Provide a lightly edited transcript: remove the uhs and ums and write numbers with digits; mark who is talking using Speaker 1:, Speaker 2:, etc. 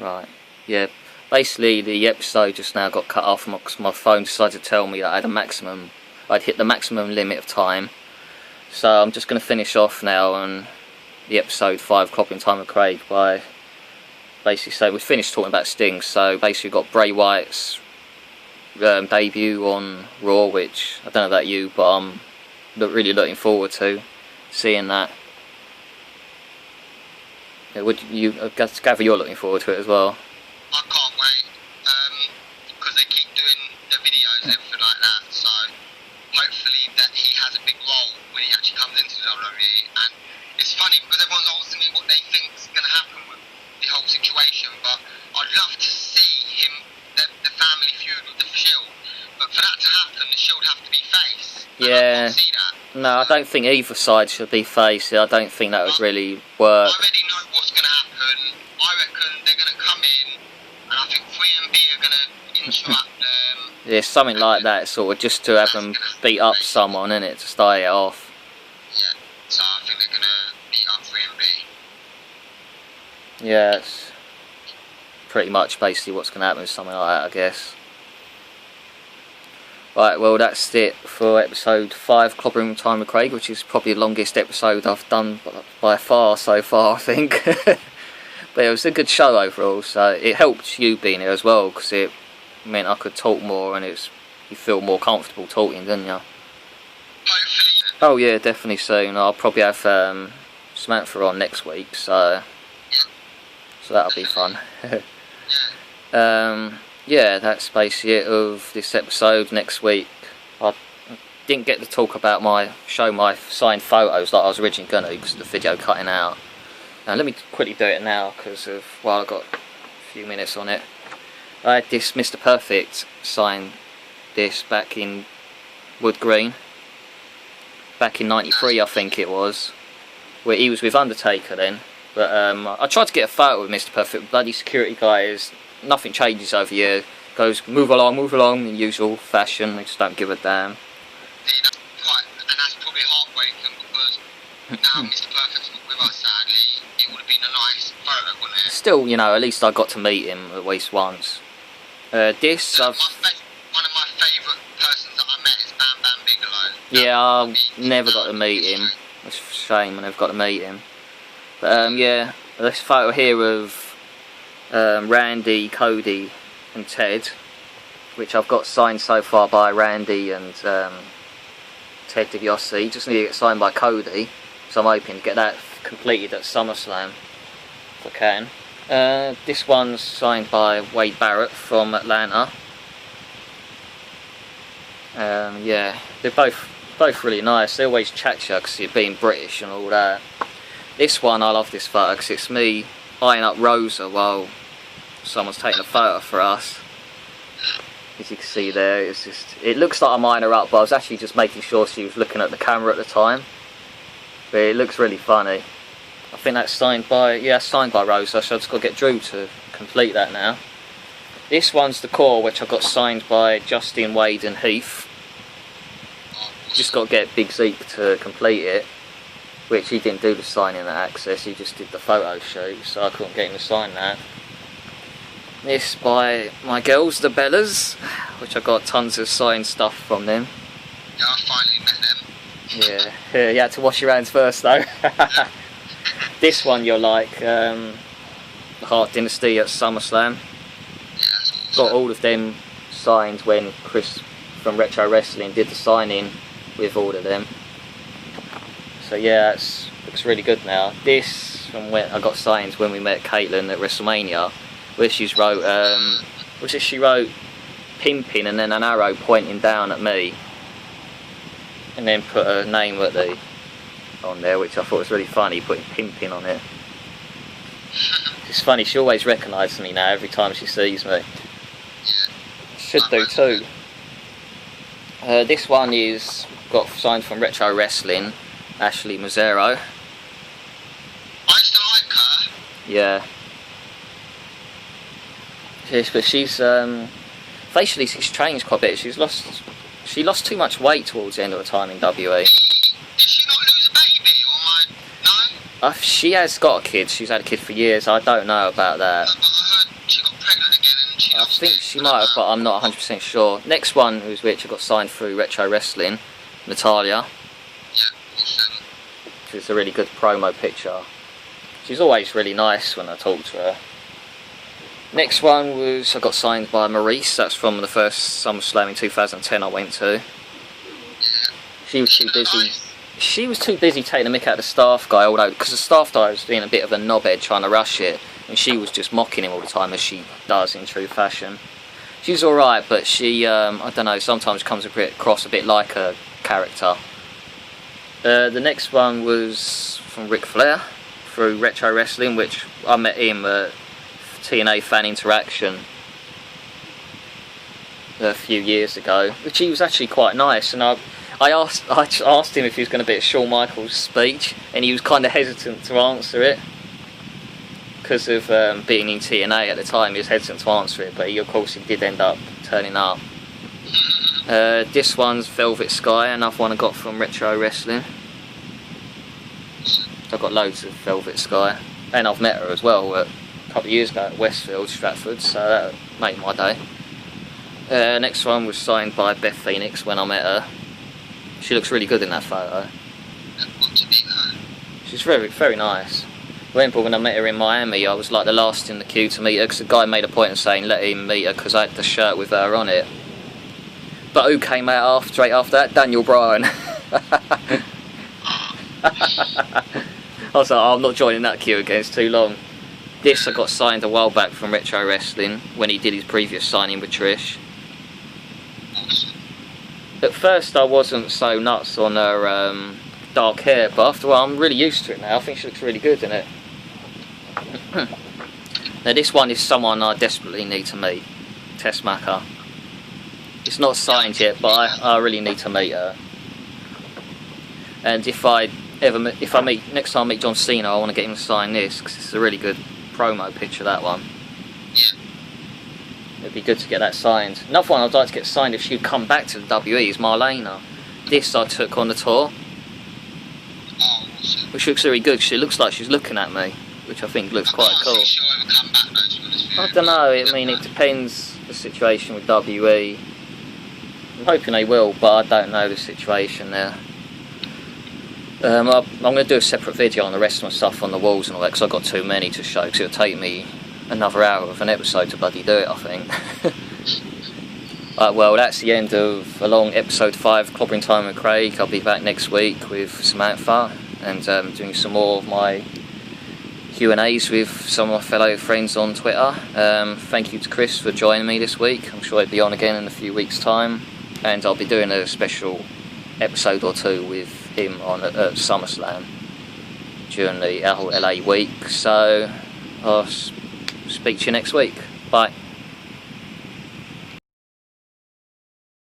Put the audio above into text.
Speaker 1: Right. Yeah. Basically, the episode just now got cut off because my phone decided to tell me that I'd hit the maximum limit of time. So I'm just going to finish off now on the episode 5, Clobbering Time with Craig, by basically saying we've finished talking about Sting. So basically we've got Bray Wyatt's debut on Raw, which I don't know about you, but I'm really looking forward to seeing that. Yeah, would you, Gavin, you're looking forward to it as well?
Speaker 2: I can't wait, because they keep doing the videos and everything like that, so hopefully that he has a big role when he actually comes into WWE. And it's funny because everyone's asking me what they think's going to happen with the whole situation, but I'd love to see him, the family feud with the Shield, but for that to happen, the Shield have to be face.
Speaker 1: Yeah.
Speaker 2: I can't see that.
Speaker 1: No, I don't think either side should be face. I don't think that would really work.
Speaker 2: I already know what's going to happen. I reckon they're going to come in, and I think 3MB are going to interrupt them.
Speaker 1: Yeah, something like that, sort of, just to have them beat up someone, innit, to start it off.
Speaker 2: Yeah, so I think they're going to beat up 3MB.
Speaker 1: Yeah, that's pretty much basically what's going to happen with something like that, I guess. Right, well, that's it for episode 5, Clobbering Time with Craig, which is probably the longest episode I've done by far so far, I think. But it was a good show overall, so it helped you being here as well, because it meant I could talk more, and you feel more comfortable talking, didn't you?
Speaker 2: Hopefully.
Speaker 1: Oh yeah, definitely soon. I'll probably have Samantha on next week, so that'll be fun. Yeah, that's basically it of this episode. Next week, I didn't get to talk about my signed photos like I was originally going to, because of the video cutting out. Now let me quickly do it now, because I've got a few minutes on it. I had this Mr. Perfect sign this back in Wood Green, back in '93, I think it was, where he was with Undertaker then. But I tried to get a photo with Mr. Perfect. Bloody security guys. Nothing changes over here. Goes, move along, in usual fashion. They just don't give a damn.
Speaker 2: See, that's right, and that's probably heartbreaking, because now Mr. Perfect's not with us, sadly. It would have been a nice photo, wouldn't it?
Speaker 1: Still, you know, at least I got to meet him at least once.
Speaker 2: One of my favourite persons that I met is Bam Bam Bigelow.
Speaker 1: Yeah, I never got to meet him. It's a shame I never got to meet him. But yeah, this photo here of Randy, Cody and Ted, which I've got signed so far by Randy and Ted DiBiase. Just need to get signed by Cody, so I'm hoping to get that completed at SummerSlam if I can. This one's signed by Wade Barrett from Atlanta. Yeah, they're both really nice. They always chat you because you're being British and all that. This one, I love this photo because it's me eyeing up Rosa while someone's taking a photo for us. As you can see there, it looks like I'm eyeing her up, but I was actually just making sure she was looking at the camera at the time. But it looks really funny. I think that's signed by Rosa, so I've just got to get Drew to complete that now. This one's the core, which I got signed by Justin, Wade and Heath. Just got to get Big Zeke to complete it, which he didn't do the signing at Access, he just did the photo shoot, so I couldn't get him to sign that. This by my girls, the Bellas, which I got tons of signed stuff from them.
Speaker 2: Yeah, I finally met them.
Speaker 1: Yeah, you had to wash your hands first though. This one you're like, the Hart Dynasty at SummerSlam.
Speaker 2: Yeah,
Speaker 1: got all of them signed when Chris from Retro Wrestling did the signing with all of them. So yeah, it looks really good now. This from when I got signed when we met Caitlin at WrestleMania, where she's wrote, she wrote pimping and then an arrow pointing down at me, and then put her name on there, which I thought was really funny, putting pimping on it. It's funny, she always recognises me now every time she sees me. Should do too. This one got signed from Retro Wrestling, Ashley Mazzaro.
Speaker 2: I used to like her.
Speaker 1: Yeah. Yes, but she's facially she's changed quite a bit. She lost too much weight towards the end of her time in WE.
Speaker 2: Did she not lose a baby, or
Speaker 1: She has got a kid. She's had a kid for years. I don't know about that.
Speaker 2: But I heard she got pregnant again and she
Speaker 1: I
Speaker 2: lost
Speaker 1: think
Speaker 2: it.
Speaker 1: she might have, but I'm not 100% sure. Next one, who's which I got signed through Retro Wrestling, Natalia.
Speaker 2: Yeah, awesome.
Speaker 1: It's a really good promo picture. She's always really nice when I talk to her. Next one was I got signed by Maurice. That's from the first SummerSlam in 2010 I went to.
Speaker 2: Yeah.
Speaker 1: She was too busy.
Speaker 2: Nice.
Speaker 1: She was too busy taking the mick out of the staff guy, although because the staff guy was being a bit of a knobhead trying to rush it, and she was just mocking him all the time, as she does in true fashion. She's all right, but she, I don't know, sometimes comes across a bit like a character. The next one was from Ric Flair through Retro Wrestling, which I met him at TNA Fan Interaction a few years ago, which he was actually quite nice, and I asked him if he was going to be at Shawn Michaels' speech, and he was kind of hesitant to answer it because of being in TNA at the time. He was hesitant to answer it, but of course he did end up turning up. This one's Velvet Sky, another one I got from Retro Wrestling. I've got loads of Velvet Sky, and I've met her as well a couple of years ago at Westfield, Stratford, so that made my day. Next one was signed by Beth Phoenix when I met her. She looks really good in that photo. She's very, very nice. Remember when I met her in Miami, I was like the last in the queue to meet her because the guy made a point of saying let him meet her because I had the shirt with her on it. But who came out straight after that? Daniel Bryan. I was like, oh, I'm not joining that queue again, it's too long. This I got signed a while back from Retro Wrestling when he did his previous signing with Trish. At first I wasn't so nuts on her dark hair, but after a while I'm really used to it now. I think she looks really good in it. Now this one is someone I desperately need to meet, Tess Macker. It's not signed yet, but I really need to meet her. And if I meet next time I meet John Cena, I want to get him to sign this because it's a really good promo picture, that one.
Speaker 2: Yeah.
Speaker 1: It'd be good to get that signed. Another one I'd like to get signed if she'd come back to the WWE is Marlena. This I took on the tour,
Speaker 2: Oh, awesome.
Speaker 1: which looks really good. She looks like she's looking at me, which I think looks quite cool.
Speaker 2: I'm not sure she'll ever come back though, to be honest with you.
Speaker 1: I don't know, I mean it depends the situation with WWE. I'm hoping they will, but I don't know the situation there. I'm going to do a separate video on the rest of my stuff on the walls and all that because I've got too many to show because it'll take me another hour of an episode to bloody do it, I think. Well, that's the end of a long episode 5 Clobbering Time with Craig. I'll be back next week with Samantha and doing some more of my Q&As with some of my fellow friends on Twitter. Thank you to Chris for joining me this week. I'm sure he'll be on again in a few weeks' time, and I'll be doing a special episode or two with him on at SummerSlam during the LA week. So I'll speak to you next week. Bye.